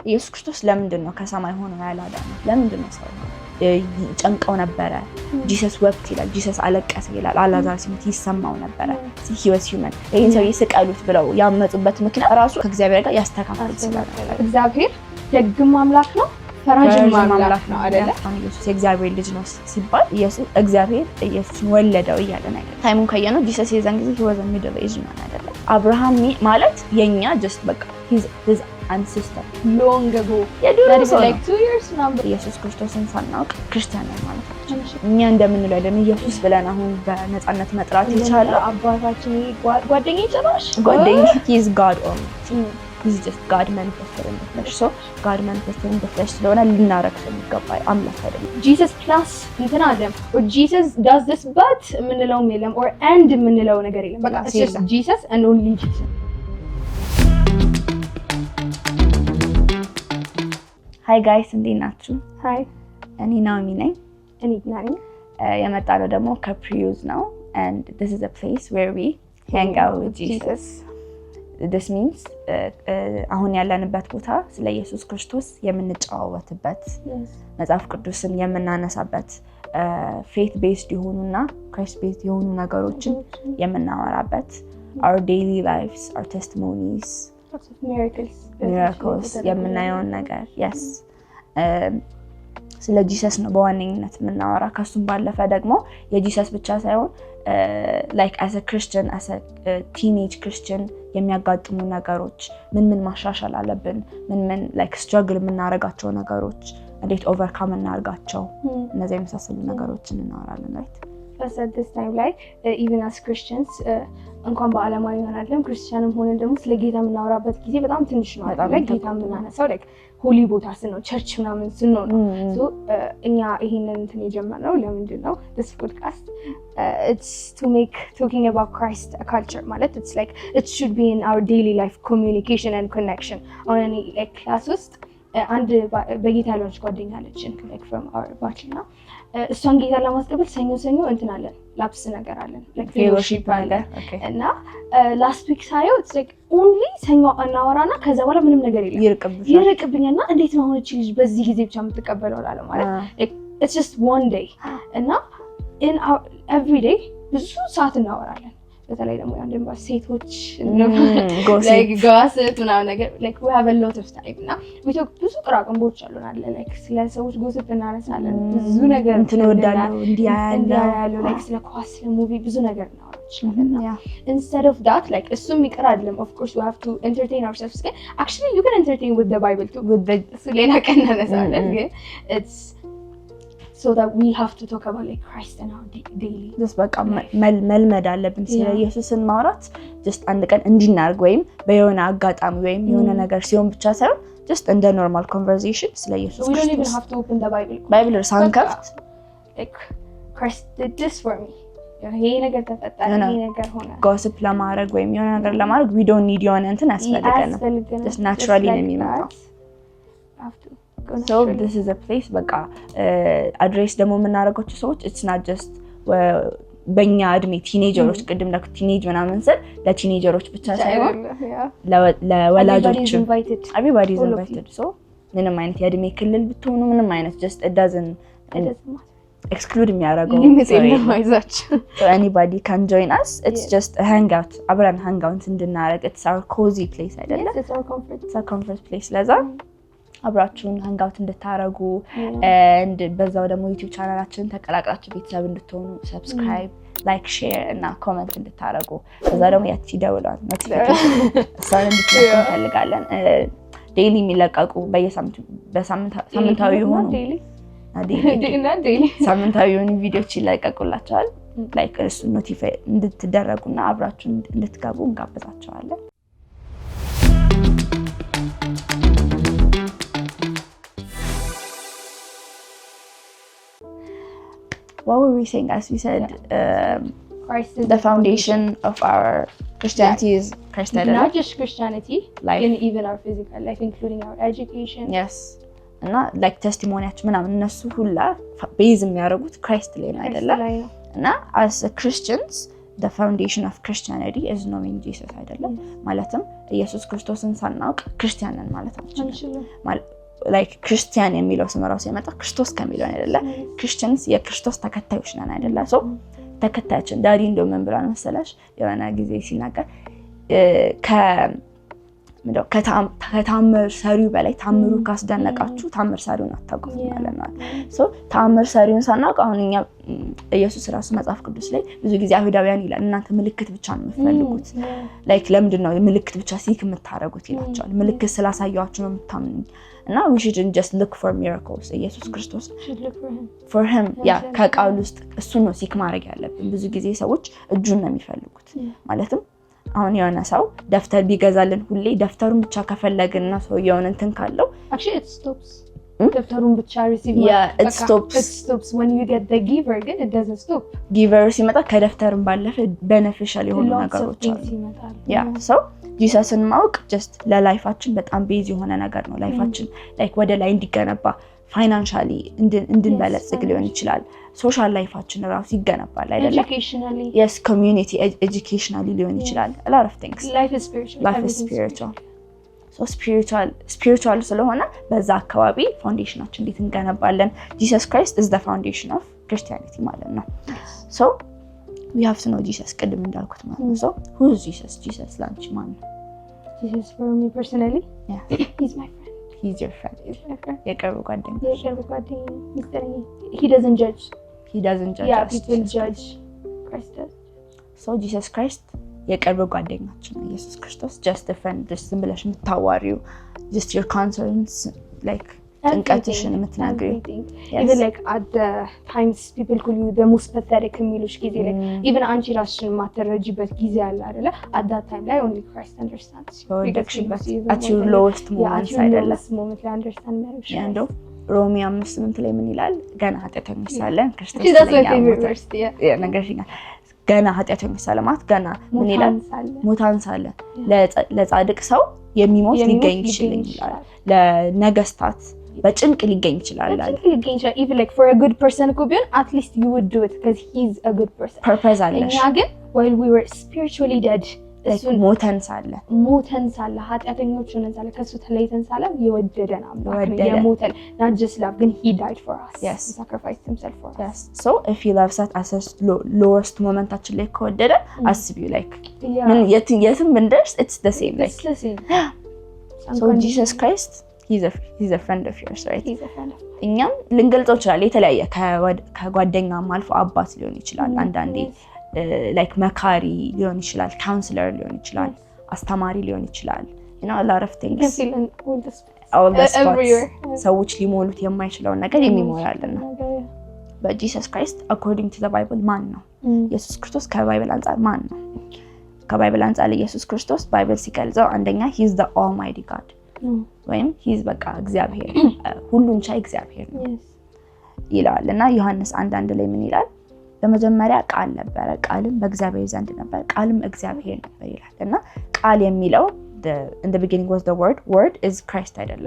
ኢየሱስ ክርስቶስ ለምንድን ነው ከሰማይ ሆኖ ያላዳነው? ለምንድን ነው ሰው ጨንቀው ነበረ? ጂሰስ wept ይላል፣ ጂሰስ አለቀሰ ይላል። አላዛር ሲሞት ይሰማው ነበረ። he was human። ይሄን ሰው ይስቀሉት ብለው ያመጹበት ምክንያት ራሱ ከእግዚአብሔር ጋር ያስተካክል ስለነበረ እግዚአብሔር ደግም አምላክ ነው ፈራጅም አምላክ ነው አይደለ? ኢየሱስ የእግዚአብሔር ልጅ ነው ሲባል ኢየሱስ እግዚአብሔር ኢየሱስን ወለደው እያለ ነገር ታይሙን ከየነው ጂሰስ የዛን ጊዜ he was a middle age man አይደለ? አብርሃም ማለት የኛ just በቃ his ancestor long ago like 2 years now ኢየሱስ ክርስቶስን ሳናውቅ ክርስቲያን ነን ማለት ነው። እኛ እንደምንለው አይደለም ኢየሱስ ብለን አሁን በነፃነት መጥራት ይቻላል። አባታችን ጓደኛዬ ጭራሽ ጓደኛዬ he is God only. He's just God manifested in the flesh. So God manifested in the flesh ስለሆነ ልናረክሰው ይገባል። አምላክ አይደለም። Jesus plus እንትን አለም or Jesus does this but ምንለው የለም or and ምንለው ነገር የለም። በቃ it's just Jesus and only Jesus. Hi guys, እንዴት ናችሁ? Hi. እኔ ናኦሚ ነኝ። እኔ ናኒ። የመጣነው ደግሞ ከፕሪዩዝ ነው and this is a place where we hang out with Jesus. This means አሁን ያለንበት ቦታ ስለ ኢየሱስ ክርስቶስ የምንጨዋወትበት መጽሐፍ ቅዱስን የምናነሳበት faith based የሆኑና Christ based የሆኑ ነገሮችን የምናወራበት our daily lives, our testimonies, lots of miracles የምናየውን ነገር yes ስለ ጂሰስ ነው በዋነኝነት የምናወራ። ከሱም ባለፈ ደግሞ የጂሰስ ብቻ ሳይሆን like as a Christian, as a teenage Christian የሚያጋጥሙ ነገሮች ምን ማሻሻል አለብን፣ ምን like struggle የምናረጋቸው ነገሮች እንዴት overcome እናርጋቸው፣ እነዚህ የመሳሰሉ ነገሮችን እናወራለን right? Plus at this time like even as Christians እንኳን በአለማዊ ሆነን ክርስቲያንም ሆነን ደግሞ ስለ ጌታ የምናወራበት ጊዜ በጣም ትንሽ ነው አይደል? ጌታ የምናነሳው like ሆሊ ቦታ ስንሆን ቸርች ምናምን ስንሆን so እኛ ይሄንን እንትን የጀመርነው ለምንድን ነው this podcast it's to make talking about Christ a culture ማለት it's like it should be in our daily life communication and connection on any like class ውስጥ አንድ በጌታ ያለች ጓደኛ አለችን like from our batch now እሷን ጌታ ለማስቀበል ሰኞ እንትን አለን ላፕስ ነገር አለን like fellowship አለ እና last week ሳየው it's like only ሰኞ እናወራና ከዛ በኋላ ምንም ነገር የለም ይርቅብኛልና እንዴት ነው ሆነች ልጅ በዚህ ጊዜ ብቻ የምትቀበለው አለ ማለት like it's just one day እና in our every day ብዙ ሰዓት እናወራለን። በተለይ ደግሞ አንደምባ ሴቶች like gossip ምናምን ነገር like we have a lot of time እና we talk ብዙ ቅራቅንቦች አሉን አለ like ስለ ሰዎች gossip እናነሳለን ብዙ ነገር እንትን ወዳለው እንዲያያለው like ስለ ኳስ ስለ ሙቪ ብዙ ነገር እናወራለን። instead of that like እሱም ይቀር አይደለም of course we have to entertain ourselves ግን actually you can entertain with the Bible too with the ሌላ ቀን እናነሳለን ግን it's so that we have to talk about like Christ and our daily this በቃ መልመድ አለብን ስለ ኢየሱስን ማውራት just አንድ ቀን እንዲናርግ ወይም በየሆነ አጋጣሚ ወይም የሆነ ነገር ሲሆን ብቻ ሳይሆን just እንደ normal conversation ስለ ኢየሱስ we don't even have to open the Bible ሳንከፍት like Christ did this for me ይሄ ነገር ተፈጠረ ይሄ ነገር ሆነ gossip ለማድረግ ወይም የሆነ ነገር ለማድረግ we don't need የሆነ እንትን ያስፈልገናል just naturally ነው የሚመጣው so this is a place በቃ አድሬስ ደግሞ የምናደርጋቸው ሰዎች it's not just በእኛ እድሜ ቲኔጀሮች ቅድም ለቲኔጅ ምናምን ስል ለቲኔጀሮች ብቻ ሳይሆን ለወላጆች everybody is invited so ምንም አይነት የእድሜ ክልል ብትሆኑ ምንም አይነት just it doesn't exclude የሚያደርገው so anybody can join us it's just a hangout አብረን hangout እንድናደርግ it's our cozy place አይደለ? it's our comfort place ለዛ አብራችሁን hangout እንድታረጉ and በዛው ደግሞ YouTube ቻናላችንን ተቀላቅላችሁ ቤተሰብ እንድትሆኑ subscribe like share እና comment እንድታረጉ በዛ ደግሞ ያቺ ደውሏን notification እሷን እንድትነኩ እንፈልጋለን። ዴይሊ የሚለቀቁ በሳምንታዊ የሆኑ ሳምንታዊ የሆኑ ቪዲዮዎች ይለቀቁላችኋል like እሱ notify እንድትደረጉና አብራችሁን እንድትገቡ እንጋብዛችኋለን። What were we saying? As we said, Christ is the foundation of our Christianity is Christ. Not just Christianity, life. In even our physical life, including our education. Yes. እና like testimonyያችን ምናምን እነሱ ሁላ ቤዝ የሚያደርጉት ክራይስት ላይ ነው አይደለ? እና as Christians the foundation of Christianity is knowing Jesus አይደለም ማለትም ኢየሱስ ክርስቶስን ሳናውቅ ክርስቲያን ነን ማለት አንችልም like ክርስቲያን የሚለው ስም ራሱ የመጣ ክርስቶስ ከሚለው አይደለ ክርስቲያንስ የክርስቶስ ተከታዮች ነን አይደለ so ተከታያችን ዳዲ እንደው ምን ብላ መሰለሽ የሆነ ጊዜ ሲናገር ከታምር ሰሪው በላይ ታምሩ ካስደነቃችሁ ታምር ሰሪውን አታውቁም ማለት ነው so ታምር ሰሪውን ሳናውቅ አሁን እኛ ኢየሱስ ራሱ መጽሐፍ ቅዱስ ላይ ብዙ ጊዜ አይሁዳውያን ይላል እናንተ ምልክት ብቻ ነው የምትፈልጉት like ለምንድን ነው ምልክት ብቻ ሲክ የምታረጉት ይላቸዋል ምልክት ስላሳያችሁ ነው የምታምኑኝ እና we shouldn't just look for miracles ኢየሱስ ክርስቶስ for him ከቃሉ ውስጥ እሱ ነው ሲክ ማድረግ ያለብን ብዙ ጊዜ ሰዎች እጁን ነው የሚፈልጉት ማለትም አሁን የሆነ ሰው ደፍተር ቢገዛልን ሁሌ ደፍተሩን ብቻ ከፈለግንና ሰው የሆነ እንትን ካለው actually it stops ደፍተሩን ብቻ receive it stops when you get the giver ግን it doesn't stop giver ሲመጣ ከደፍተርም ባለፈ beneficial የሆኑ ነገሮች አሉ so ጂሰስን ማወቅ just ለላይፋችን በጣም ቤዝ የሆነ ነገር ነው ላይፋችን like ወደ ላይ እንዲገነባ ፋይናንሻሊ እንድንበለጽግ ሊሆን ይችላል ሶሻል ላይፋችን ራሱ ይገነባል አይደለ educationally yes community educationally ሊሆን ይችላል a lot of things life is spiritual so spiritual ስለሆነ በዛ አካባቢ ፋውንዴሽናችን እንዴት እንገነባለን Jesus Christ is the foundation of Christianity ማለት ነው so we have to know Jesus ቅድም እንዳልኩት ማለት ነው so who is Jesus ላንቺ ማን ነው Jesus for me personally he's my friend he's your friend የቅርብ ጓደኛ he doesn't judge people judge Christ does so Jesus Christ የቅርብ ጓደኛችን ነው ኢየሱስ ክርስቶስ just a friend just ዝም ብለሽ የምታዋሪው just your concerns like ጭንቀትሽን የምትናገሪው even like at the times people call you the most pathetic የሚሉሽ ጊዜ like even አንቺ ራስሽን የማትረጂበት ጊዜ አለ አይደለ at that time ላይ only Christ understands at your lowest moment አይደለ moment ላይ understand ያደርግሽ ያንዶ ሮሜ 5:8 ላይ ምን ይላል ገና ኃጢአተኞች ሳለን ክርስቶስ ነገርሽኛል ገና ኃጢአተኞች ሳለን ማለት ገና ምን ይላል ሞታን ሳለን ለጻድቅ ሰው የሚሞት ሊገኝ ይችላል ለነገስታት በጭንቅ ሊገኝ ይችላል even like for a good person could be at least you would do it because he's a good person purpose አለሽ እኛ ግን while we were spiritually dead ሞተን ሳለ ኃጢአተኞች ሆነን ሳለ ከሱ ተለይተን ሳለ የወደደን አምላክ ነው የሞተን not just love ግን he died for us he sacrificed himself for us so if he loves us at lowest momentaችን ላይ ከወደደ አስቢው like ምን የትም ብንደርስ it's the same like so Jesus Christ he's a friend of yours right he's a friend እኛም ልንገልጸው ይችላል የተለያየ ከጓደኛም አልፎ አባት ሊሆን ይችላል አንዳንዴ like መካሪ ሊሆን ይችላል ካውንስለር ሊሆን ይችላል አስተማሪ ሊሆን ይችላል you know a lot of things all the spots ሰዎች ሊሞሉት የማይችለውን ነገር የሚሞላልና but Jesus Christ according to the Bible ማን ነው ኢየሱስ ክርስቶስ ከባይብል አንፃር ማን ነው ከባይብል አንፃር ኢየሱስ ክርስቶስ ባይብል ሲገልጸው አንደኛ he's the almighty God ወይም he's በቃ እግዚአብሔር ሁሉን ቻይ እግዚአብሔር ነው ይላል እና ዮሐንስ 1:1 ላይ ምን ይላል በመጀመሪያ ቃል ነበረ ቃልም በእግዚአብሔር ዘንድ ነበር ቃልም እግዚአብሔር ነበር ይላል እና ቃል የሚለው in the beginning was the word is Christ አይደለ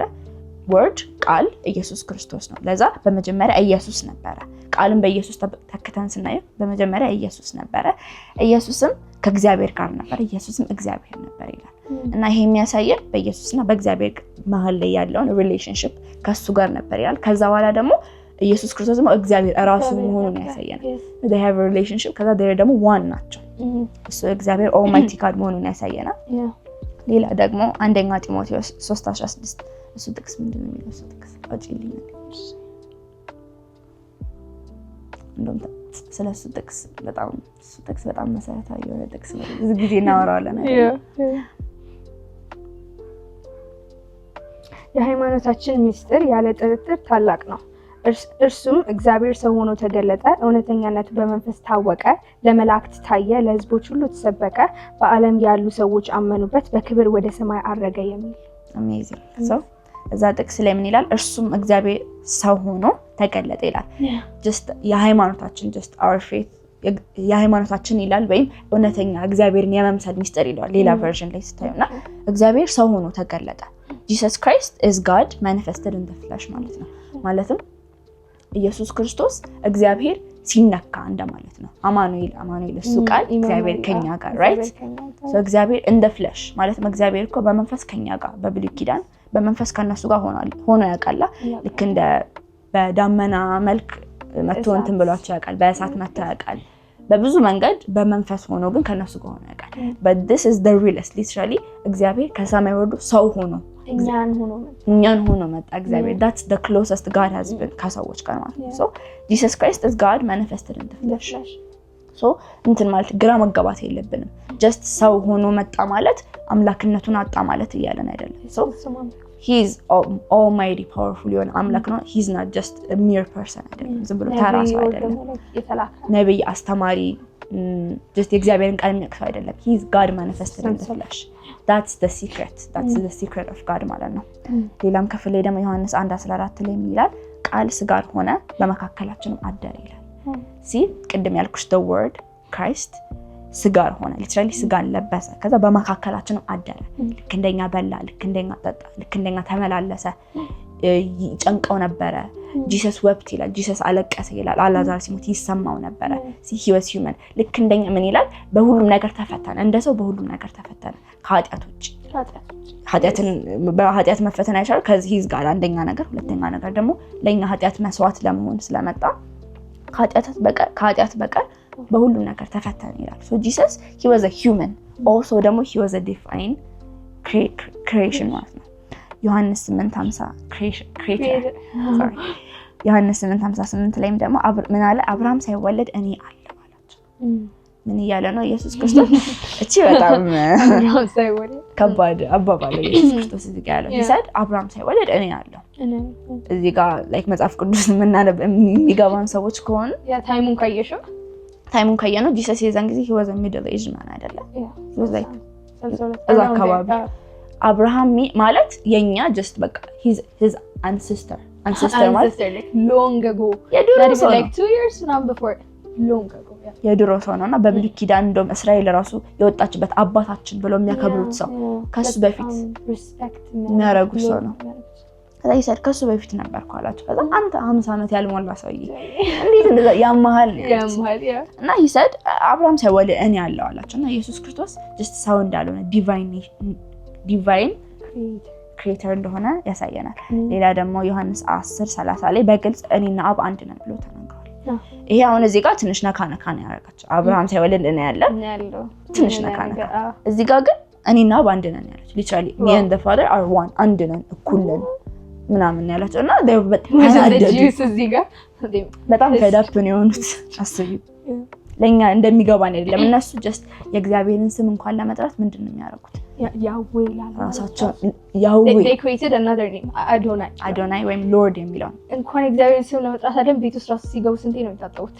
word ቃል ኢየሱስ ክርስቶስ ነው ለዛ በመጀመሪያ ኢየሱስ ነበረ ቃልም በኢየሱስ ተከተን ስናየው በመጀመሪያ ኢየሱስ ነበረ ኢየሱስም ከእግዚአብሔር ጋር ነበር ኢየሱስም እግዚአብሔር ነበር ይላል እና ይሄ የሚያሳየን በኢየሱስና በእግዚአብሔር መሃል ላይ ያለውን ሪሌሽንሺፕ ከሱ ጋር ነበር ይላል ከዛ በኋላ ደግሞ ኢየሱስ ክርስቶስ ደግሞ እግዚአብሔር ራሱ መሆኑን ያሳየናል they have a relationship ከዛ ደግሞ one ናቸው እሱ እግዚአብሔር almighty God መሆኑን ያሳየናል ሌላ ደግሞ አንደኛ ጢሞቴዎስ 3:16 እሱ ጥቅስ ምንድነው የሚለው እሱ ጥቅስ አውጪልኝ እንደውም ስለሱ ጥቅስ በጣም መሰረታዊ የሆነ ጥቅስ ነው ብዙ ጊዜ እናወራዋለን የሃይማኖታችን ምስጢር ያለ ጥርጥር ታላቅ ነው እርሱም እግዚአብሔር ሰው ሆኖ ተገለጠ እውነተኛነቱ በመንፈስ ታወቀ ለመላእክት ታየ ለሕዝቦች ሁሉ ተሰበከ በዓለም ያሉ ሰዎች አመኑበት በክብር ወደ ሰማይ አረገ የሚል amazing so እዛ ጥቅስ ላይ ምን ይላል እርሱም እግዚአብሔር ሰው ሆኖ ተገለጠ ይላል just የሃይማኖታችን just our faith የሃይማኖታችን ይላል ወይም እውነተኛ እግዚአብሔርን የመምሰል ምስጢር ይላል ሌላ ቨርዥን ላይ ስታዩና እግዚአብሔር ሰው ሆኖ ተገለጠ Jesus Christ is God manifested in the flesh ማለት ነው ማለትም ኢየሱስ ክርስቶስ እግዚአብሔር ሲነካ እንደማለት ነው። አማኑኤል እሱ ቃል እግዚአብሔር ከኛ ጋር ራይት ሶ እግዚአብሔር እንደ ፍለሽ ማለት እግዚአብሔር እኮ በመንፈስ ከኛ ጋር በብሉይ ኪዳን በመንፈስ ከነሱ ጋር ሆኖ ያውቃል ልክ እንደ በዳመና መልክ መጥቶ እንትን ብሏቸው ያውቃል በእሳት መጥቶ ያውቃል በብዙ መንገድ በመንፈስ ሆኖ ግን ከነሱ ጋር ሆኖ ያውቃል but this is the realest literally እግዚአብሔር ከሰማይ ወርዶ ሰው ሆኖ እኛን ሆኖ መጣ እግዚአብሔር that's the closest God has been ከሰዎች ጋር ማለት ነው so Jesus Christ is God manifested in the flesh so እንትን ማለት ግራ መጋባት የለብንም just ሰው ሆኖ መጣ ማለት አምላክነቱን አጣ ማለት እያለን አይደለም so he is almighty powerful የሆነ አምላክ ነው he's not just a mere person አይደለም ዝም ብሎ ተራ ሰው አይደለም ነብይ አስተማሪ just የእግዚአብሔርን ቃል የሚያውቀው አይደለም he is God manifested in the flesh that's the secret of God ማለት ነው ሌላም ክፍል ላይ ደግሞ ዮሐንስ 1:14 ላይ ይላል ቃል ስጋ ሆነ በመካከላችንም አደረ ይላል see ቅድም ያልኩሽ the word Christ ስጋ ሆነ ሊትራሊ ስጋን ለበሰ ከዛ በመካከላችን አደረ ልክ እንደኛ በላ ልክ እንደኛ ጠጣ ልክ እንደኛ ተመላለሰ ይጨንቀው ነበረ Jesus wept ይላል Jesus አለቀሰ ይላል አላዛር ሲሞት ይሰማው ነበረ see he was human ልክ እንደኛ ምን ይላል በሁሉም ነገር ተፈተነ እንደሰው በሁሉም ነገር ተፈተነ ከኃጢያቶች በኃጢያት መፈተን አይቻል ከዚህ ሂዝ ጋር አንደኛ ነገር ሁለተኛ ነገር ደግሞ ለኛ ኃጢያት መስዋዕት ለመሆን ስለመጣ ከኃጢያት በቀር በሁሉም ነገር ተፈተነ ይላል so Jesus he was a human also ደግሞ he was a divine creation ማለት ነው ዮሐንስ 8:50 creator sorry ዮሐንስ 8:58 ላይም ደግሞ ምን አለ አብርሃም ሳይወለድ እኔ አለሁ አላቸው ምን ይያለ ነው ኢየሱስ ክርስቶስ እቺ በጣም አብርሃም ሳይወለድ ከባድ አባባል ኢየሱስ ክርስቶስ እዚህ ጋር ያለው he said አብርሃም ሳይወለድ እኔ አለሁ እዚህ ጋር like መጽሐፍ ቅዱስ ምናነብ የሚገባን ሰዎች ከሆነ ያ ታይሙን ካየነው Jesus የዛን ጊዜ he was a middle aged man አይደለም he was like እዛ አካባቢ አብርሃም ማለት የኛ just በቃ his ancestor ማለት like long ago that is like 2 years now before long ago የድሮ ሰው ነውና በብሉይ ኪዳን እንደውም እስራኤል ራሱ የወጣችበት አባታችን ብለው የሚያከብሩት ሰው ከሱ በፊት የሚያረጉ ሰው ነው ከዛ ይሰር ከሱ በፊት ነበርኩ አላችሁ ከዛ አንተ 50 ዓመት ያልሞላ ሰውዬ እንዴት እንደዛ ያማሃል እና ይሰድ አብርሃም ሳይወልድ እኔ ያለው አላችሁና ኢየሱስ ክርስቶስ just ሰው እንዳልሆነ ዲቫይን ክሬተር እንደሆነ ያሳየናል ሌላ ደግሞ ዮሐንስ 10:30 ላይ በግልጽ እኔና አብ አንድ ነን ብሎ ተናግሯል ይሄ አሁን እዚህ ጋር ትንሽ ነካ ነው ያደረጋቸው አብርሃም ሳይወልድ እኔ ያለው ትንሽ ነካ እዚህ ጋር ግን እኔና አብ አንድ ነን ያላችሁ literally me and the father are one አንድ ነን እኩል ነን ምናምን ያላችሁ እና በጣም ከዳፕን የሆኑት አስቢ ለኛ እንደሚገባን አይደለም እነሱ just የእግዚአብሔርን ስም እንኳን ለመጥራት ምንድነው የሚያደርጉት ያህዌ ራሳቸው ያህዌ they created another name አዶናይ ወይም ሎርድ የሚለው እንኳን እግዚአብሔርን ስም ለመጥራት አይደለም ቤት ውስጥ ራሱ ሲገቡ ስንቴ ነው የሚታጠቡት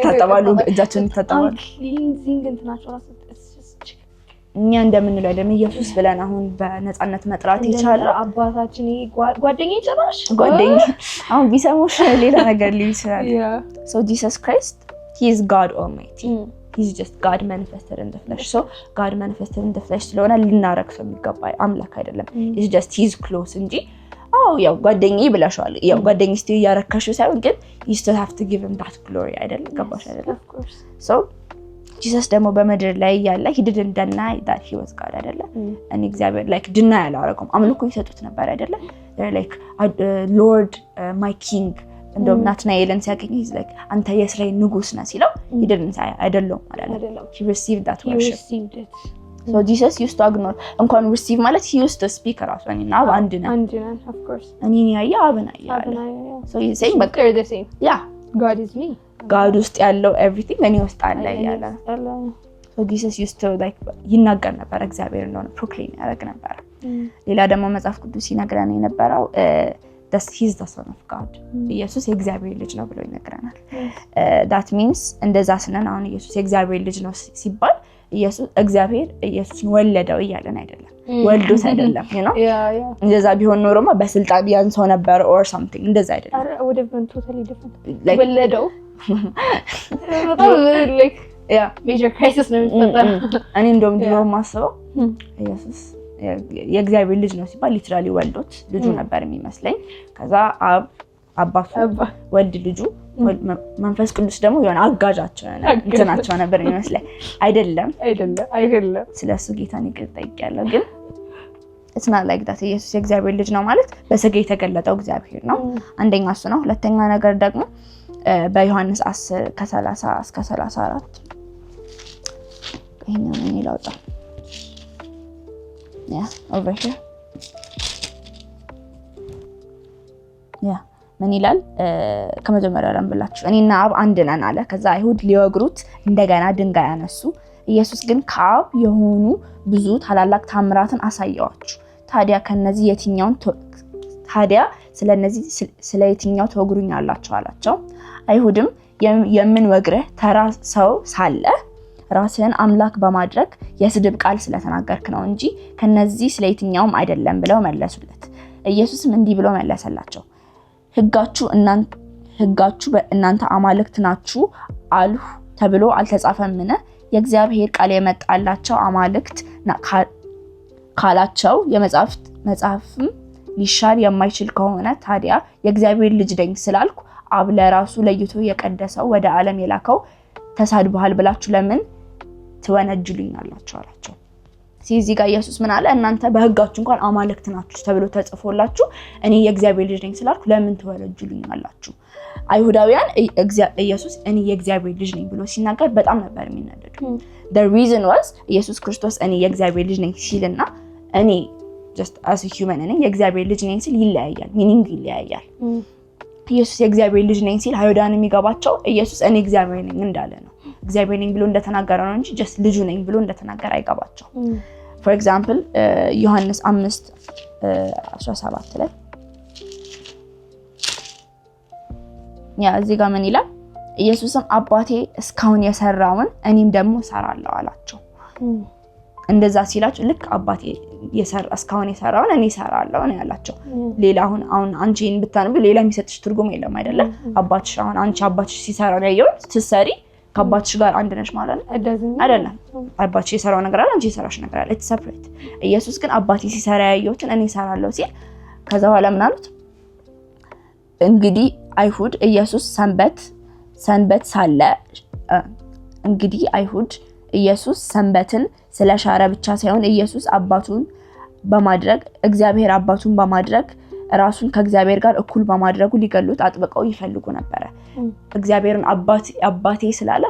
ታጠባሉ እጃቸውን ይታጠባሉ cleansing እንትናቸው ራሱ እኛ እንደምንለው አይደለም ኢየሱስ ብለን አሁን በነፃነት መጥራት ይቻላል አባታችን ጓደኛዬ ጨራሽ አሁን ቢሰሙሽ ሌላ ነገር ሊል ይችላል so Jesus Christ he is God almighty he's just God manifested in the flesh so God manifested in the flesh ስለሆነ ልናረክሰው የሚገባ አምላክ አይደለም it's just he's close እንጂ ያው ጓደኛዬ ብለሻል ያው ጓደኛዬ እስቲ ያረከሽው ሳይሆን ግን you still have to give him that glory አይደለም ገባሽ አይደለም of course so Jesus ደግሞ በመድር ላይ ያለ he didn't deny that he was God አይደለም and እግዚአብሔር like deny አላረገም አምልኮ ይሰጡት ነበር አይደለም they're like Lord my king እንደውም ናትናኤልን ሲያገኝ he's like አንተ የእስራኤል ንጉስ ነህ ሲለው he didn't say አይደለም he received that worship so Jesus used to ignore እንኳን receive ማለት he used to speak ራሱ እና አብ አንድ ነን of course እኔን ያየ አብን ያየ so he's saying but they're the same yeah God is me God ውስጥ ያለው everything እኔ ውስጥ አለ ያለ so Jesus used to like ይናገር ነበር እግዚአብሔር እንደሆነ proclaim ያደርግ ነበር ሌላ ደግሞ መጽሐፍ ቅዱስ ይነግረን የነበረው he's the son of God ኢየሱስ የእግዚአብሔር ልጅ ነው ብሎ ይነግረናል that means እንደዛ ስነን አሁን ኢየሱስ የእግዚአብሔር ልጅ ነው ሲባል እግዚአብሔር ኢየሱስን ወለደው እያለን አይደለም ወልዶት አይደለም you know እንደዛ ቢሆን ኖሮማ በስልጣን ያንሰው ነበር or something እንደዛ አይደለም would have been totally different ወለደው like major crisis ነው የሚፈጠረው እኔ እንደውም ድሮ ማስበው ኢየሱስ የእግዚአብሔር ልጅ ነው ሲባል ሊትራሊ ወልዶት ልጁ ነበር የሚመስለኝ ከዛ አብ አባቱ ወልድ ልጁ መንፈስ ቅዱስ ደግሞ የሆነ አጋዣቸው እንትናቸው ነበር የሚመስለኝ። አይደለም ስለሱ ጌታን ይቅርታ ይያለው ግን it's not like that ኢየሱስ የእግዚአብሔር ልጅ ነው ማለት በስጋ የተገለጠው እግዚአብሔር ነው። አንደኛ እሱ ነው። ሁለተኛ ነገር ደግሞ በዮሐንስ 10 ከ30 እስከ 34 ይሄኛው ምን ይላውጣ over here ምን ይላል? ከመጀመሪያው ለምብላችሁ እኔና አብ አንድ ነን አለ። ከዛ አይሁድ ሊወግሩት እንደገና ድንጋይ አነሱ። ኢየሱስ ግን ከአብ የሆኑ ብዙ ታላላቅ ታምራትን አሳየዋችሁ። ታዲያ ስለ የትኛው ትወግሩኛላችሁ አላቸው። አይሁድም የምንወግርህ ተራ ሰው ሳለ ራስህን አምላክ በማድረግ የስድብ ቃል ስለተናገርክ ነው እንጂ ከነዚህ ስለ የትኛውም አይደለም ብለው መለሱለት። ኢየሱስም እንዲህ ብሎ መለሰላቸው፣ ሕጋችሁ በእናንተ አማልክት ናችሁ አልሁ ተብሎ አልተጻፈምን? የእግዚአብሔር ቃል የመጣላቸው አማልክት ካላቸው መጽሐፍም ሊሻር የማይችል ከሆነ ታዲያ የእግዚአብሔር ልጅ ነኝ ስላልኩ አብ ለራሱ ለይቶ የቀደሰው ወደ ዓለም የላከው ተሳድበሃል ብላችሁ ለምን ትወነጅሉኛላችሁ አላቸው። ስለዚህ ጋር ኢየሱስ ምን አለ? እናንተ በሕጋችሁ እንኳን አማልክት ናችሁ ተብሎ ተጽፎላችሁ እኔ የእግዚአብሔር ልጅ ነኝ ስላልኩ ለምን ትወነጅሉኛላችሁ? አይሁዳውያን ኢየሱስ እኔ የእግዚአብሔር ልጅ ነኝ ብሎ ሲናገር በጣም ነበር የሚናደዱ። the reason was ኢየሱስ ክርስቶስ እኔ የእግዚአብሔር ልጅ ነኝ ሲልና እኔ just as a human እኔ የእግዚአብሔር ልጅ ነኝ ሲል ይለያያል፣ ሚኒንግ ይለያያል። ኢየሱስ የእግዚአብሔር ልጅ ነኝ ሲል አይሁዳውያን የሚገባቸው ኢየሱስ እኔ እግዚአብሔር ነኝ እንዳለ ነው። እግዚአብሔር ነኝ ብሎ እንደተናገረ ነው እንጂ just ልጁ ነኝ ብሎ እንደተናገረ አይገባቸው። for example ዮሐንስ 5:17 ላይ እዚህ ጋር ምን ይላል? ኢየሱስም አባቴ እስካሁን የሰራውን እኔም ደግሞ እሰራለሁ አላቸው። እንደዛ ሲላችሁ ልክ አባቴ እስካሁን የሰራውን እኔ እሰራለሁ ነው ያላቸው። ሌላ አሁን አንቺን ብታነብ ሌላ የሚሰጥሽ ትርጉም የለም አይደለ? አባትሽ አሁን አንቺ አባትሽ ሲሰራ ነው ያየሁት ስትሰሪ ከአባትሽ ጋር አንድ ነሽ ማለት ነው አይደለም? አባትሽ የሰራው ነገር አለ፣ አንቺ የሰራሽ ነገር አለ። it's separate። ኢየሱስ ግን አባቴ ሲሰራ ያየሁትን እኔ እሰራለሁ ሲል ከዛ በኋላ ምን አሉት? እንግዲህ አይሁድ ኢየሱስ ሰንበት ሳለ እንግዲህ አይሁድ ኢየሱስ ሰንበትን ስለሻረ ብቻ ሳይሆን ኢየሱስ እግዚአብሔር አባቱን በማድረግ ራሱን ከእግዚአብሔር ጋር እኩል በማድረጉ ሊገሉት አጥብቀው ይፈልጉ ነበር። እግዚአብሔርን አባቴ ስላለ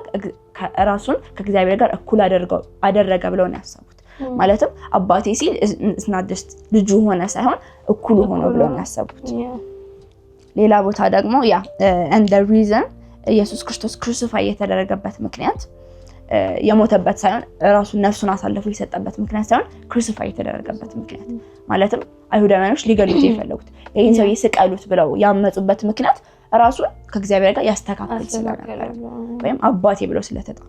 ራሱን ከእግዚአብሔር ጋር እኩል አደረገ ብለው ነው ያሰቡት። ማለትም አባቴ ሲል እስናደስ ልጁ ሆነ ሳይሆን እኩል ሆኖ ብለው ነው ያሰቡት። ሌላ ቦታ ደግሞ and the reason ኢየሱስ ክርስቶስ ክሩሲፋይ የተደረገበት ምክንያት የሞተበት ሳይሆን ራሱን ነፍሱን አሳልፎ የሰጠበት ምክንያት ሳይሆን ክሩሲፋይ የተደረገበት ምክንያት ማለትም አይሁዳውያኖች ሊገሉት የፈለጉት ይሄን ሰው ይስቀሉት ብለው ያመጹበት ምክንያት ራሱን ከእግዚአብሔር ጋር ያስተካክል ስለነበር ወይም አባቴ ብለው ስለተጣሉ።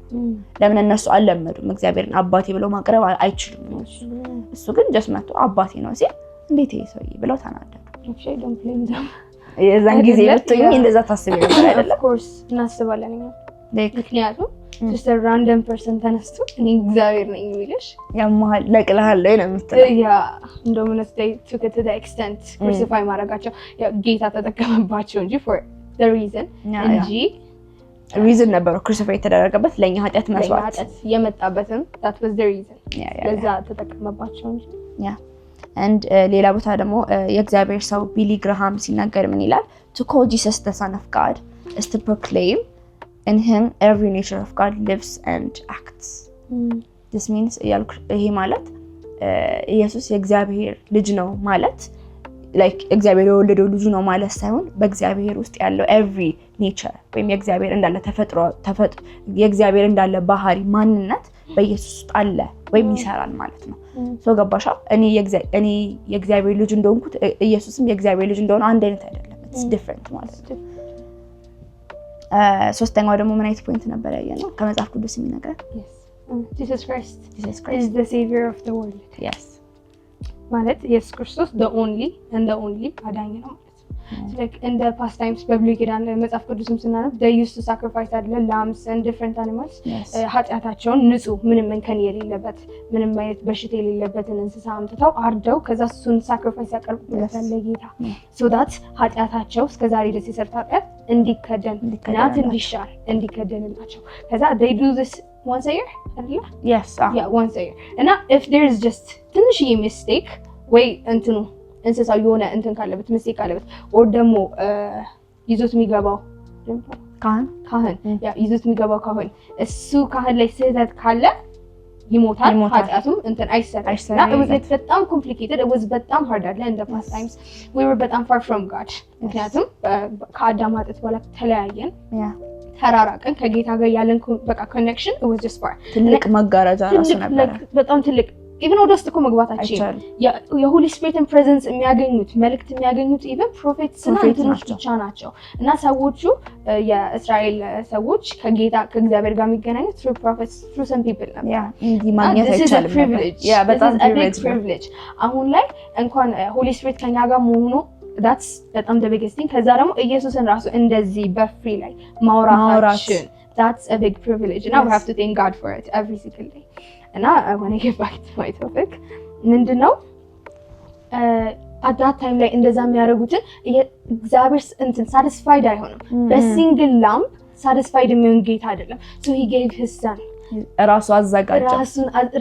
ለምን እነሱ አልለመዱም እግዚአብሔርን አባቴ ብለው ማቅረብ አይችሉም። እሱ ግን ጀስት መጥቶ አባቴ ነው ሲል እንዴት ይሄ ሰው ብለው ተናደዱ። የዛን ጊዜ ብትኝ እንደዛ ታስቢ ነበር አይደለ? of course እናስባለን እኛ ምክንያቱም just a random person ተነስቶ እኔ እግዚአብሔር ነኝ የሚልሽ ያማል ለቅልሃለሁ ነው የምትለው። እንደውም they took it to the extent crucify ማድረጋቸው ጌታ ተጠቀመባቸው እንጂ for the reason እንጂ reason ነበር crucify የተደረገበት ለኛ ኃጢአት መስዋዕት የመጣበትም that was the reason ለዛ ተጠቀመባቸው እንጂ and ሌላ ቦታ ደግሞ የእግዚአብሔር ሰው ቢሊ ግርሃም ሲናገር ምን ይላል? to call Jesus the son of God is to proclaim in him every nature of God lives and acts. this means ይሄ ማለት ኢየሱስ የእግዚአብሔር ልጅ ነው ማለት like እግዚአብሔር የወለደው ልጅ ነው ማለት ሳይሆን በእግዚአብሔር ውስጥ ያለው every nature ወይም የእግዚአብሔር እንዳለ ተፈጥሮ የእግዚአብሔር እንዳለ ባህሪ ማንነት በኢየሱስ ውስጥ አለ ወይም ይሰራል ማለት ነው። ሶ ገባሻ? እኔ የእግዚአብሔር ልጅ እንደሆንኩት ኢየሱስም የእግዚአብሔር ልጅ እንደሆነ አንድ አይነት አይደለም። it's different ማለት ነው። ሶስተኛው ደግሞ ምን አይነት ፖይንት ነበር ያየነው ከመጽሐፍ ቅዱስ የሚነግረን? Jesus Christ is the savior of the world. yes ማለት ኢየሱስ ክርስቶስ the only አዳኝ ነው ማለት ነው። like in the past times በብሉይ ኪዳን መጽሐፍ ቅዱስም ስናነብ they used to sacrifice lambs and different animals ኃጢአታቸውን ንጹህ ምንም እንከን የሌለበት ምንም አይነት በሽታ የሌለበትን እንስሳ አምጥተው አርደው ከዛ እሱን sacrifice ያቀርቡለታል ለጌታ so that ኃጢአታቸው እስከዛሬ ድረስ የሰሩት ኃጢአት እንዲከደን ናት እንዲሻር እንዲከደንላቸው ከዛ they do this once a year yes yeah once a year and if there is just ትንሽዬ mistake ወይ እንትኑ እንስሳው የሆነ እንትን ካለበት mistake ካለበት or ደግሞ ይዞት የሚገባው ካህን ያ ይዞት የሚገባው ካህን እሱ ካህን ላይ ስህተት ካለ ይሞታል ኃጢአቱም እንትን አይሰራም it was like በጣም complicated it was በጣም hard አለ in the past times we were በጣም far from God ምክንያቱም ከአዳም ኃጢአት በኋላ ተለያየን ተራራቀን ከጌታ ጋር ያለን በቃ connection it was just far ትልቅ መጋረጃ ራሱ ነበር በጣም ትልቅ even ወደ ውስጥ መግባታችን የሆሊ ስፒሪትን ፕሬዘንስ የሚያገኙት መልእክት የሚያገኙት even ፕሮፌትስ እና እንትኖች ብቻ ናቸው እና ሰዎቹ የእስራኤል ሰዎች ከጌታ ከእግዚአብሔር ጋር የሚገናኙት through prophets through some people ነው እንዲህ ማግኘት አይቻልም በጣም privilege አሁን ላይ እንኳን ሆሊ ስፒሪት ከኛ ጋር መሆኑ that's በጣም the biggest thing ከዛ ደግሞ ኢየሱስን ራሱ እንደዚህ በፍሪ ላይ ማውራታችን that's a big privilege and we have to thank God for it every single day and I want to get back to my topic ምንድነው at that time ላይ እንደዛ የሚያደርጉትን እግዚአብሔር እንትን satisfied አይሆንም በሲንግል ላምፕ satisfied የሚሆን ጌታ አይደለም so he gave his son ራሱ አዘጋጀው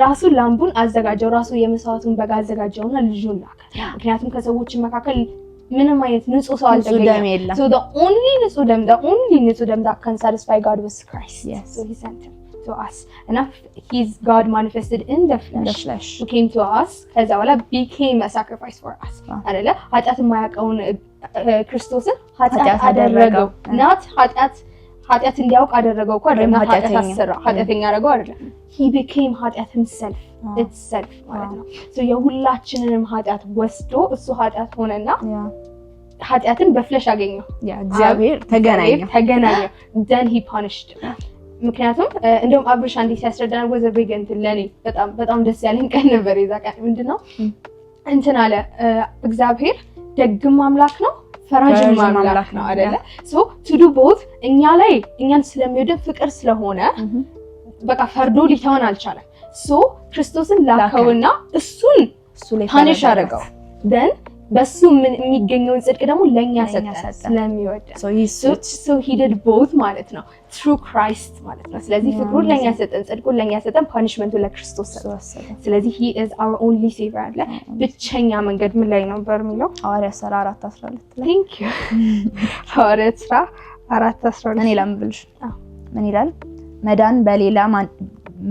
ራሱ ላምቡን አዘጋጀው ራሱ የመስዋዕቱን በጋ አዘጋጀውና ልጁን ላከ ምክንያቱም ከሰዎች መካከል ምንም አይነት ንጹህ ሰው አልተገኘም so the only ንጹህ ደም that can satisfy God was Christ so he sent him to us and he's God manifested in the flesh who came to us ከዛ በኋላ became a sacrifice for us አይደለ ኃጢአት የማያውቀውን ክርስቶስን ኃጢአት አደረገው not ኃጢአት እንዲያውቅ አደረገው እኮ አይደለም ኃጢአት አሰራ ኃጢአተኛ አደረገው አይደለም he became ኃጢአት himself itself ማለት ነው so የሁላችንንም ኃጢአት ወስዶ እሱ ኃጢአት ሆነና ኃጢአትን በፍለሽ አገኘው እግዚአብሔር ተገናኘው then he punished ምክንያቱም እንደውም አብርሽ አንዴ ሲያስረዳን was a big እንትን ለኔ በጣም ደስ ያለኝ ቀን ነበር የዛ ቀን ምንድነው እንትን አለ እግዚአብሔር ደግም አምላክ ነው ፈራጅም አምላክ ነው አይደለ so to do both እኛን ስለሚወደድ ፍቅር ስለሆነ በቃ ፈርዶ ሊተወን አልቻለም so ክርስቶስን ላከውና እሱን ላይ ፓኒሽ አደረገው then በሱ የሚገኘውን ጽድቅ ደግሞ ለኛ ሰጠ ስለሚወድ so he did both ማለት ነው through Christ ማለት ነው ስለዚህ ፍቅሩን ለኛ ሰጠን ጽድቁን ለኛ ሰጠን ፓኒሽመንቱ ለክርስቶስ ሰጠን ስለዚህ he is our only savior አለ ብቸኛ መንገድ ምን ላይ ነበር የሚለው ሐዋርያት ሥራ 4:12 ላይ thank you ሐዋርያት ሥራ 4:12 እኔ ላምብልሽ ምን ይላል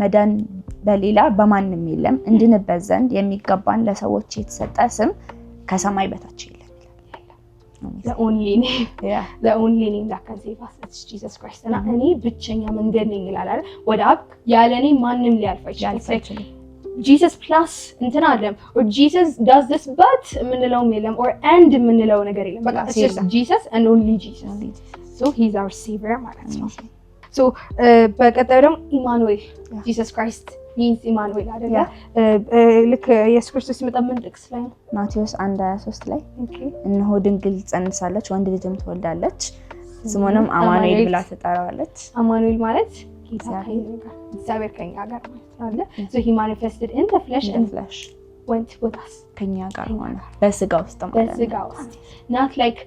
መዳን በሌላ በማንም የለም እንድንበት ዘንድ የሚገባን ለሰዎች የተሰጠ ስም ከሰማይ በታች የለም the only name that can save us is Jesus Christ እና እኔ ብቸኛ መንገድ ነኝ ይላል አይደል ወደ አብ ያለኔ ማንንም ሊያልፍ አይችልም Jesus plus እንትና አይደለም or Jesus does this but ምንለው የለም or and ምንለው ነገር የለም በቃ it's just Jesus and only Jesus so he's our savior ማለት ነው so በቀጣዩ ደግሞ ኢማኑኤል Jesus Christ means ኢማኑኤል አይደለ ልክ ኢየሱስ ክርስቶስ ሲመጣ ምን ጥቅስ ላይ ነው ማቴዎስ 1:23 ላይ እነሆ ድንግል ጸንሳለች ወንድ ልጅም ትወልዳለች ስሙንም አማኑኤል ብላ ትጠራዋለች አማኑኤል ማለት እግዚአብሔር ከኛ ጋር ማለት ነው so he manifested in the flesh and went with us ከኛ ጋር ሆነ በስጋ ውስጥ not like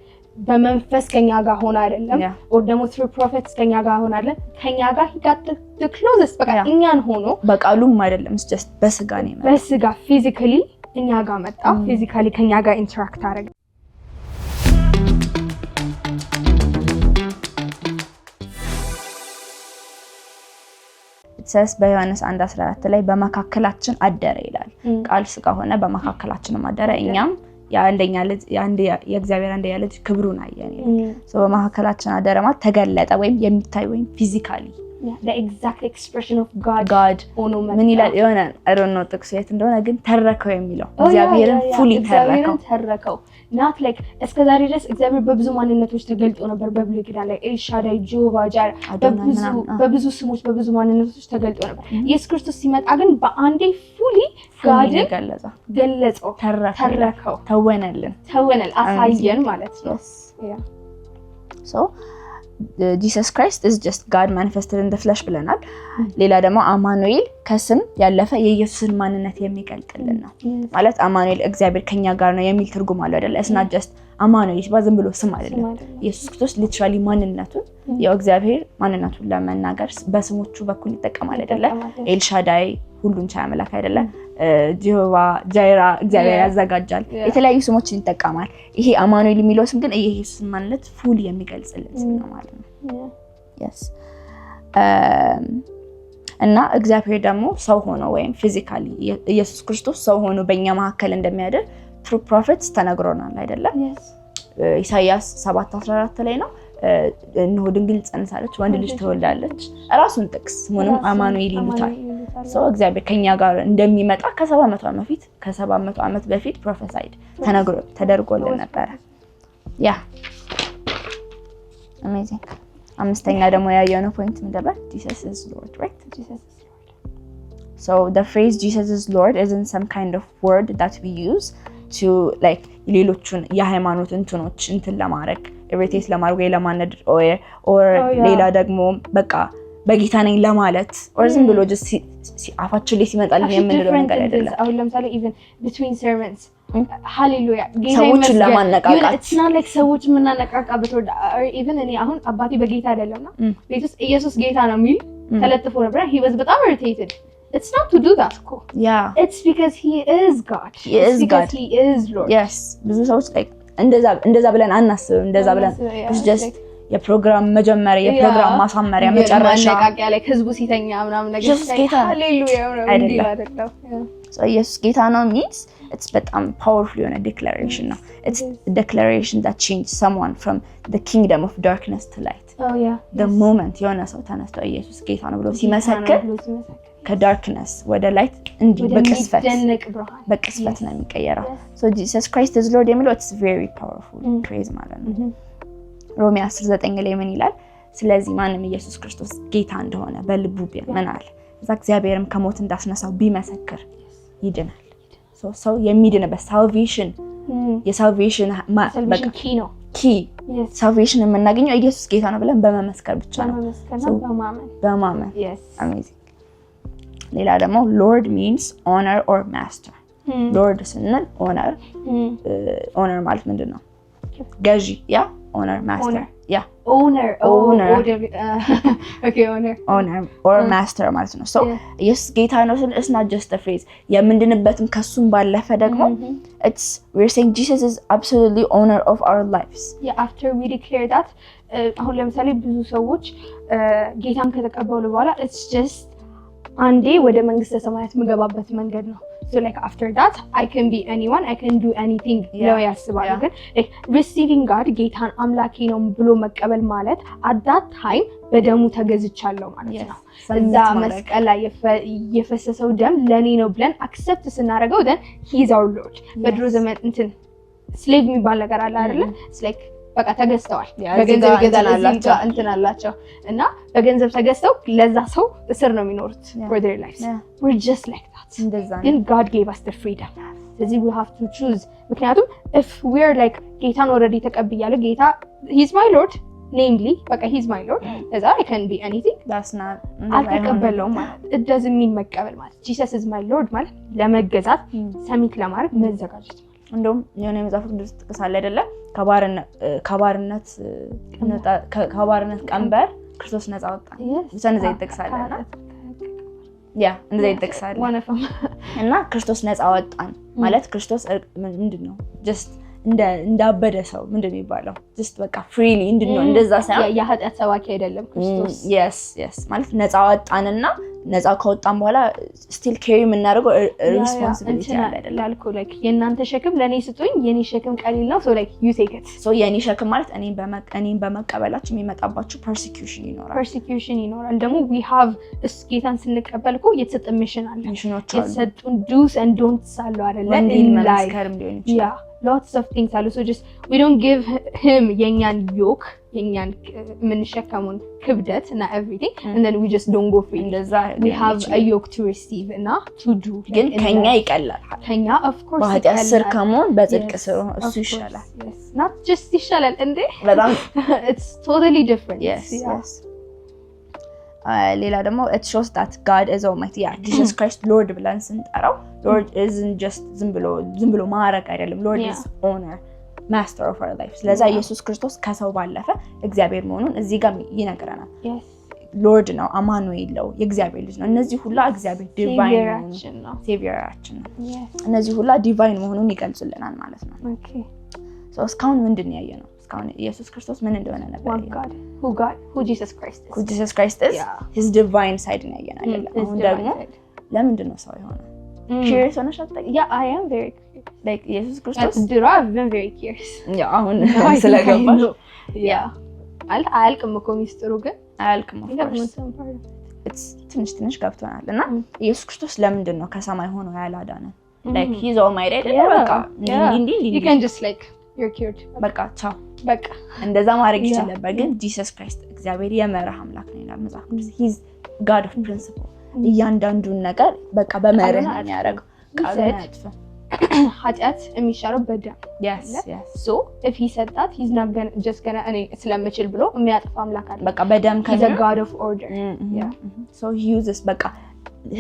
በመንፈስ ከኛ ጋር ሆነ አይደለም or ደግሞ through prophets ከኛ ጋር ሆነ አይደለም ከኛ ጋር he got the closest በቃ እኛን ሆኖ በቃሉም አይደለም just በስጋ ነው ማለት በስጋ physically እኛ ጋር መጣ physically ከኛ ጋር interact አደረገ ሰስ በዮሐንስ 1:14 ላይ በመካከላችን አደረ ይላል ቃል ስጋ ሆነ በመካከላችንም አደረ እኛም የእግዚአብሔር አንደኛ ልጅ ክብሩን አየን ይላል so በመካከላችን አደረ ማለት ተገለጠ ወይም የሚታይ ወይም ፊዚካሊ the exact expression of God ሆኖ ምን ይላል የሆነ I don't know ጥቅሱ የት እንደሆነ ግን ተረከው የሚለው እግዚአብሔርን fully ተረከው not like እስከዛሬ ድረስ እግዚአብሔር በብዙ ማንነቶች ተገልጦ ነበር በብሉይ ኪዳን ላይ ኤልሻዳይ ጆቫ ጃር በብዙ ስሞች በብዙ ማንነቶች ተገልጦ ነበር ኢየሱስ ክርስቶስ ሲመጣ ግን በአንዴ fully God ገለጸው ተረከው ተወነል አሳየን ማለት ነው so Jesus Christ is just God manifested in the flesh ብለናል ሌላ ደግሞ አማኑኤል ከስም ያለፈ የኢየሱስን ማንነት የሚገልጥልን ነው ማለት አማኑኤል እግዚአብሔር ከኛ ጋር ነው የሚል ትርጉም አለው አይደል it's not just አማኑኤል ባዝም ብሎ ስም አይደለም ኢየሱስ ክርስቶስ literally ማንነቱን ያው እግዚአብሔር ማንነቱን ለመናገር በስሞቹ በኩል ይጠቀማል አይደል ኤልሻዳይ ሁሉን ቻይ አምላክ አይደለ ጆቫ ጃይራ እግዚአብሔር ያዘጋጃል የተለያዩ ስሞችን ይጠቀማል ይሄ አማኑኤል የሚለው ስም ግን ኢየሱስን ማንነት ፉል የሚገልጽልን ስም ነው ማለት ነው yes እና እግዚአብሔር ደግሞ ሰው ሆኖ ወይም ፊዚካሊ ኢየሱስ ክርስቶስ ሰው ሆኖ በእኛ መካከል እንደሚያድር through prophets ተነግሮናል አይደለ ኢሳይያስ 7:14 ላይ ነው እነሆ ድንግል ጸንሳለች ወንድ ልጅ ትወልዳለች ራሱን ጥቅስ ምንም አማኑኤል ይሉታል ሰው እግዚአብሔር ከኛ ጋር እንደሚመጣ ከ700 ዓመት በፊት ፕሮፌሳይድ ተደርጎልን ነበር ያ amazing አምስተኛ ደግሞ ያየነው ፖይንት ምንድነው Jesus is Lord right Jesus is Lord so the phrase Jesus is Lord isn't some kind of word that we use to like ሌሎችን የሃይማኖት እንትኖች እንትን ለማድረግ ኤቭሪቲንግ ለማድረግ ወይ ለማነድ or ሌላ ደግሞ በቃ በጌታ ነኝ ለማለት or ዝም ብሎ just አፋችን ላይ ሲመጣልን የምንለው ነገር አይደለም አሁን ለምሳሌ even between sermons ሃሌሉያ ሰዎችን ለማነቃቃት it's not like ሰዎች ምናነቃቃበት or even እኔ አሁን አባቴ በጌታ አይደለምና ቤትስ ኢየሱስ ጌታ ነው የሚል ተለጥፎ ነበር he was በጣም irritated it's not to do that yeah it's because he is God he is Lord yes ብዙ ሰዎች like እንደዛ ብለን አናስብም እንደዛ ብለን it's just የፕሮግራም መጀመሪያ የፕሮግራም ማሳመሪያ መጨረሻ ማነቃቂያ ላይ ህዝቡ ሲተኛ ምናምን ነገር ሃሌሉያ አይደለም so ኢየሱስ ጌታ ነው means it's በጣም powerful የሆነ declaration ነው it's a declaration that changed someone from the kingdom of darkness to light the moment የሆነ ሰው ተነስቶ ኢየሱስ ጌታ ነው ብሎ ሲመሰክር ከዳርክነስ ወደ ላይት እንዲ በቅስፈት ነው የሚቀየረው so Jesus Christ is Lord የሚለው it's very powerful praise ማለት ነው ሮሜ 10:9 ላይ ምን ይላል ስለዚህ ማንም ኢየሱስ ክርስቶስ ጌታ እንደሆነ በልቡ ቢያምናል እዛ እግዚአብሔርም ከሞት እንዳስነሳው ቢመሰክር ይድናል so የሚድንበት salvation የsalvation ኪ ነው salvation የምናገኘው ኢየሱስ ጌታ ነው ብለን በመመስከር ብቻ ነው በማመን yes amazing ሌላ ደግሞ Lord means honor or master Lord ስንል honor ማለት ምንድነው ገዢ ያ honor master yeah owner okay honor or master ማለት ነው so yes ጌታ ነው it's not just a phrase የምንድንበትም ከሱም ባለፈ ደግሞ it's we're saying Jesus is absolutely owner of our lives yeah after we declare that አሁን ለምሳሌ ብዙ ሰዎች ጌታን ከተቀበሉ በኋላ it's just አንዴ ወደ መንግስተ ሰማያት መገባበት መንገድ ነው so like after that I can be anyone I can do anything ነው ያስባሉ ግን like receiving God ጌታን አምላኬ ነው ብሎ መቀበል ማለት at that time በደሙ ተገዝቻለሁ ማለት ነው እዛ መስቀል ላይ የፈሰሰው ደም ለኔ ነው ብለን accept ስናደርገው then he is our Lord በድሮ ዘመን እንትን slave የሚባል ነገር አለ አይደለ it's like በቃ ተገዝተዋል በገንዘብ ይገዛላቸው እንትን አላቸው እና በገንዘብ ተገዝተው ለዛ ሰው እስር ነው የሚኖሩት for their lives we're just like that ግን God gave us the freedom ስለዚህ we have to choose ምክንያቱም if we're like ጌታን already ተቀብያለሁ ጌታ he's my Lord namely በቃ he's my Lord as I can be anything that's not አልተቀበለውም ማለት it doesn't mean መቀበል ማለት Jesus is my Lord ማለት ለመገዛት ሰሚት ለማድረግ መዘጋጀት እንደውም የሆነ የመጽሐፍ ቅዱስ ጥቅስ አለ አይደለ ከባርነት ቀንበር ክርስቶስ ነፃ ወጣን እንደዛ ይጠቅሳልና ያ እንደዛ ይጠቅሳል እና ክርስቶስ ነፃ ወጣን ማለት ክርስቶስ ምንድነው just እንዳበደ ሰው ምንድን ነው የሚባለው just በቃ ፍሪሊ እንድንሆን እንደዛ ሳይሆን የኃጢአት ሰባኪ አይደለም ክርስቶስ yes ማለት ነፃ ወጣንና ነፃ ከወጣን በኋላ ስቲል ኬሪ የምናደርገው ሪስፖንሲቢሊቲ አለ አይደል ላልኩ like የእናንተ ሸክም ለኔ ስጡኝ የኔ ሸክም ቀሊል ነው so like you take it so የኔ ሸክም ማለት እኔን በመቀበላችሁ የሚመጣባችሁ persecution ይኖራል ደግሞ we have ጌታን ስንቀበል እኮ የተሰጠ ሚሽን አለ ሚሽኖች አሉ የተሰጡን do's and don'ts አሉ አይደል in life yeah lots of things አሉ so just we don't give him የኛን yoke የኛን የምንሸከሙን ክብደት እና everything and then we just don't go free እንደዛ we have a yoke to receive እና to do ግን ከኛ ይቀላል ከኛ of course በኃጢአት ስር ከመሆን በጽድቅ ስር እሱ ይሻላል yes not just ይሻላል እንዴ በጣም it's totally different yes ሌላ ደግሞ it shows that God is almighty Jesus Christ Lord ብለን ስንጠራው Lord isn't just ዝም ብሎ ማረግ አይደለም Lord is owner master of our life ስለዚህ ኢየሱስ ክርስቶስ ከሰው ባለፈ እግዚአብሔር መሆኑን እዚህ ጋር ይነግረናል yes Lord ነው አማኑኤል ነው የእግዚአብሔር ልጅ ነው እነዚህ ሁሉ እግዚአብሔር ዲቫይን ነው ሴቪየራችን ነው እነዚህ ሁሉ ዲቫይን መሆኑን ይገልጽልናል ማለት ነው okay so እስካሁን ምንድን ነው ያየነው እስካሁን ኢየሱስ ክርስቶስ ምን እንደሆነ ነበር who Jesus Christ is who Jesus Christ is his divine side ነው ያየነው አይደል አሁን ደግሞ ለምንድን ነው ሰው የሆነው curious ሆነሽ አትጠይቂ yeah I am very curious like ኢየሱስ ክርስቶስ I've been very curious ያው አሁን ስለገባሽ yeah አልቅም እኮ ሚስጥሩ ግን አልቅም it's ትንሽ ገብቶናል እና ኢየሱስ ክርስቶስ ለምንድን ነው ከሰማይ ሆኖ ያላዳነን like he's almighty በቃ እንዴ you can just like you're cured በቃ ቻው በቃ እንደዛ ማድረግ ይችላል ነበር ግን Jesus Christ እግዚአብሔር የመርህ አምላክ ነው ይላል መጽሐፍ ቅዱስ he's God of principle እያንዳንዱን ነገር በቃ በመርህ ነው የሚያደርገው ቃሉን አያጥፍም ኃጢአት የሚሻለው በደም yes so if he said that he's not gonna እኔ ስለምችል ብሎ የሚያጠፋ አምላክ አይደለም በቃ በደም he's a God of order so he uses በቃ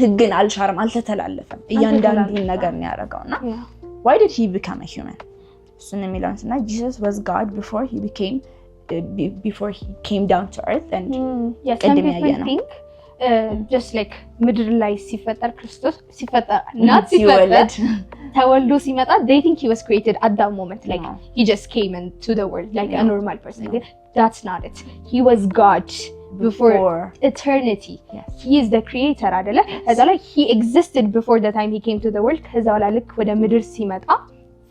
ህግን አልሻርም አልተተላለፈም እያንዳንዱን ነገር ነው ያደረገውና why did he become a human እሱን የሚለውን ስናይ Jesus was God before he came down to earth and ቅድም ያየነው just like ምድር ላይ ሲፈጠር ክርስቶስ ሲፈጠር not ሲወለድ ተወልዶ ሲመጣ they think he was created at that moment like he just came into the world like a normal person that's not it he was God before eternity he is the creator አይደለ ከዛ ላይ he existed before the time he came to the world ከዛ ላይ ልክ ወደ ምድር ሲመጣ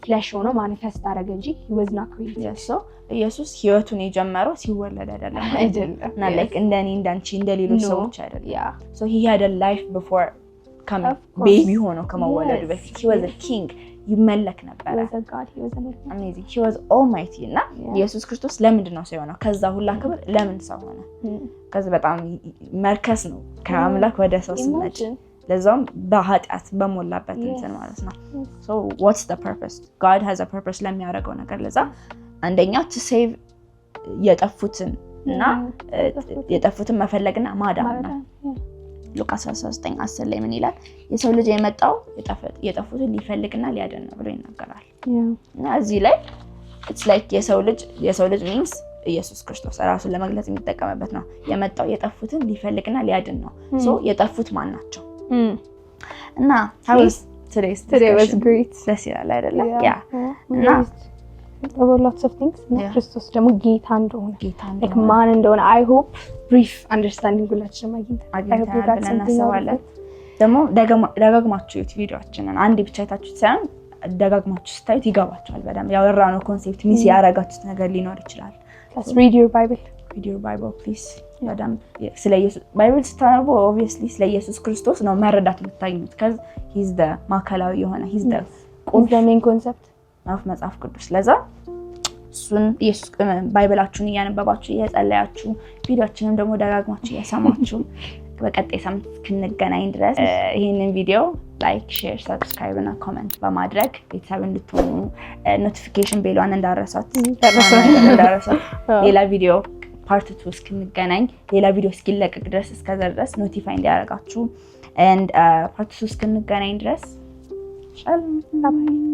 ፍሌሽ ሆኖ ማኒፌስት አደረገ እንጂ he was not created so ኢየሱስ ህይወቱን የጀመረው ሲወለድ አይደለም እና like እንደኔ እንዳንቺ እንደሌሎች ሰዎች አይደለም so he had a life before ቤቢ ሆኖ ከመወለዱ በፊት he was a king ይመለክ ነበር he was a god he was amazing he was almighty እና ኢየሱስ ክርስቶስ ለምንድን ነው ሰው የሆነው ከዛ ሁላ ክብር ለምን ሰው ሆነ ከዛ በጣም መርከስ ነው ከአምላክ ወደ ሰው ሲመጣ ለዛም በኃጢአት በሞላበት እንትን ማለት ነው so what's the purpose God has a purpose ለሚያደርገው ነገር ለዛ አንደኛ to save የጠፉትን እና የጠፉትን መፈለግና ማዳን ነው ሉቃስ 19:10 ላይ ምን ይላል የሰው ልጅ የመጣው የጠፉትን ሊፈልግና ሊያድን ነው ብሎ ይናገራል እና እዚህ ላይ it's like የሰው ልጅ means ኢየሱስ ክርስቶስ ራሱን ለመግለጽ የሚጠቀምበት ነው የመጣው የጠፉትን ሊፈልግና ሊያድን ነው so የጠፉት ማን ናቸው እና how was today was great ደስ ይላል አይደለ እና there were lots of things ክርስቶስ ደግሞ ጌታ እንደሆነ like ማን እንደሆነ I hope brief understanding ሁላችንም አግኝተናል ደግሞ ደጋግማችሁ ቪዲዮአችንን አንድ ብቻ አይታችሁት ሳይሆን ደጋግማችሁ ስታዩት ይገባችኋል በደንብ ያወራነው ኮንሴፕት ሚስ ያረጋችሁት ነገር ሊኖር ይችላል read your bible please በደንብ ስለ ኢየሱስ ባይብል ስታነቡ obviously ስለ ኢየሱስ ክርስቶስ ነው መረዳት የምታገኙት because he's the ማዕከላዊ የሆነ he's the main concept of መጽሐፍ ቅዱስ ለዛ እሱን ኢየሱስ ባይብላችሁን እያነበባችሁ እየጸለያችሁ ቪዲዮአችንን ደግሞ ደጋግማችሁ እየሰማችሁ በቀጣይ ሳምንት እስክንገናኝ ድረስ ይሄንን ቪዲዮ ላይክ ሼር ሰብስክራይብ እና ኮሜንት በማድረግ ቤተሰብ እንድትሆኑ ኖቲፊኬሽን ቤሏን እንዳረሳት ሌላ ቪዲዮ ፓርት 2 እስክንገናኝ ሌላ ቪዲዮ እስኪለቀቅ ድረስ እስከዛ ድረስ ኖቲፋይ እንዲያደርጋችሁ and ፓርት 2 እስክንገናኝ ድረስ